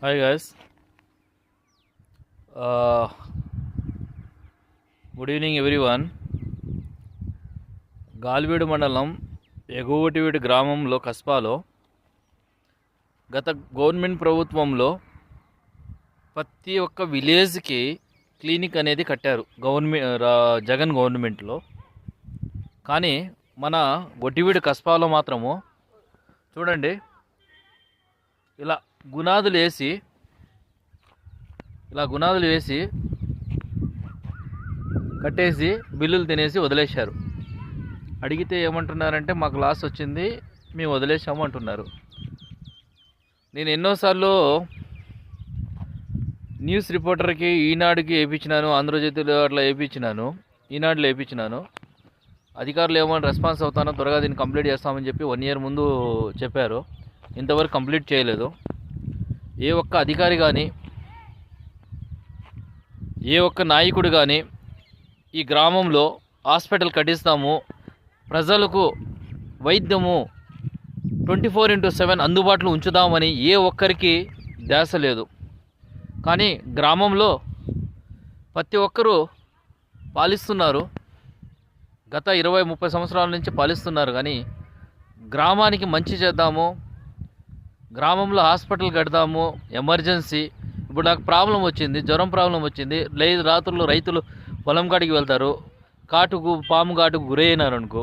Hi guys, uh, good evening everyone. Galiveedu మండలం ఎగువటివీడు గ్రామంలో కస్బాలో గత గవర్నమెంట్ ప్రభుత్వంలో ప్రతి ఒక్క విలేజ్కి క్లినిక్ అనేది కట్టారు జగన్ గవర్నమెంట్లో. కానీ మన ఒటివీడు కస్బాలో మాత్రము చూడండి, ఇలా గునాదులు వేసి కట్టేసి బిల్లులు తినేసి వదిలేశారు. అడిగితే ఏమంటున్నారంటే మాకు లాస్ వచ్చింది, మేము వదిలేసాము అంటున్నారు. నేను ఎన్నోసార్లు న్యూస్ రిపోర్టర్కి ఈనాడుకి వేయించినాను, ఆంధ్రజ్యోతిలో అట్లా వేయించినాను, ఈనాడులో వేయించినాను. అధికారులు ఏమైనా రెస్పాన్స్ అవుతానో త్వరగా దీన్ని కంప్లీట్ చేస్తామని చెప్పి 1 year ముందు చెప్పారు. ఇంతవరకు కంప్లీట్ చేయలేదు. ఏ ఒక్క అధికారి కానీ, ఏ ఒక్క నాయకుడు కానీ ఈ గ్రామంలో హాస్పిటల్ కట్టిస్తాము, ప్రజలకు వైద్యము 24/7 అందుబాటులో ఉంచుదామని ఏ ఒక్కరికి ధ్యాస లేదు. కానీ గ్రామంలో ప్రతి ఒక్కరూ పాలిస్తున్నారు. గత 20-30 సంవత్సరాల నుంచి పాలిస్తున్నారు. కానీ గ్రామానికి మంచి చేద్దాము, గ్రామంలో హాస్పిటల్ కడదాము, ఎమర్జెన్సీ ఇప్పుడు నాకు ప్రాబ్లం వచ్చింది, జ్వరం ప్రాబ్లం వచ్చింది, రాత్రుల్లో రైతులు పొలం కాడికి వెళ్తారు, పాము కాటుకు గురైనారు అనుకో,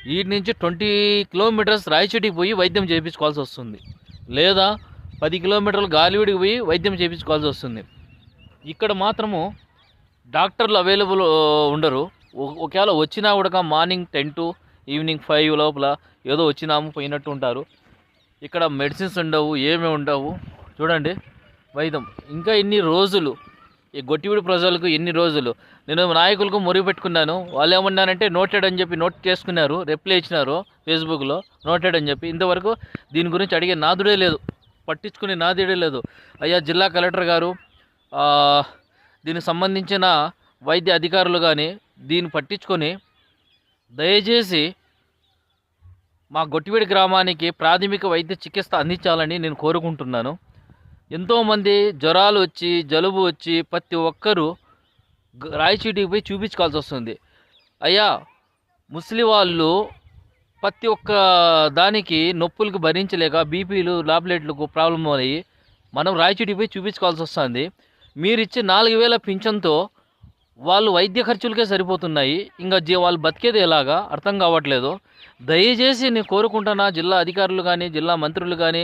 వీటి నుంచి 20 kilometers రాయచోటికి పోయి వైద్యం చేయించుకోవాల్సి వస్తుంది, లేదా 10 kilometers గాలివీడికి పోయి వైద్యం చేయించుకోవాల్సి వస్తుంది. ఇక్కడ మాత్రము డాక్టర్లు అవైలబుల్ ఉండరు. ఒకవేళ వచ్చినా కూడా మార్నింగ్ 10 to ఈవినింగ్ 5 లోపల ఏదో వచ్చినాము పోయినట్టు ఉంటారు. ఇక్కడ మెడిసిన్స్ ఉండవు, ఏమీ ఉండవు. చూడండి వైద్యం ఇంకా ఎన్ని రోజులు, ఈ గొట్టివీడు ప్రజలకు ఎన్ని రోజులు. నేను నాయకులకు మొరుగు పెట్టుకున్నాను, వాళ్ళు ఏమన్నారంటే నోటెడ్ అని చెప్పి నోట్ చేసుకున్నారు, రిప్లై ఇచ్చినారు ఫేస్బుక్లో, నోటెడ్ అని చెప్పి. ఇంతవరకు దీని గురించి అడిగే నాదుడే లేదు, పట్టించుకునే నాదుడే లేదు. అయ్యా జిల్లా కలెక్టర్ గారు, దీనికి సంబంధించిన వైద్య అధికారులు కానీ దీన్ని పట్టించుకొని దయచేసి మా గొట్టివీడి గ్రామానికి ప్రాథమిక వైద్య చికిత్స అందించాలని నేను కోరుకుంటున్నాను. ఎంతోమంది జ్వరాలు వచ్చి, జలుబు వచ్చి ప్రతి ఒక్కరూ రాయచీటికి పోయి చూపించుకోవాల్సి వస్తుంది. అయ్యా ముసలి వాళ్ళు ప్రతి ఒక్క దానికి నొప్పులకు భరించలేక బీపీలు, టాబ్లెట్లకు ప్రాబ్లం అయ్యి మనం రాయచీటికి పోయి చూపించుకోవాల్సి వస్తుంది. మీరు ఇచ్చే 4,000 పింఛన్తో వాళ్ళు వైద్య ఖర్చులకే సరిపోతున్నాయి. ఇంకా వాళ్ళు బతికేది ఎలాగా అర్థం కావట్లేదు. దయచేసి నేను కోరుకుంటున్నా, జిల్లా అధికారులు కానీ, జిల్లా మంత్రులు కానీ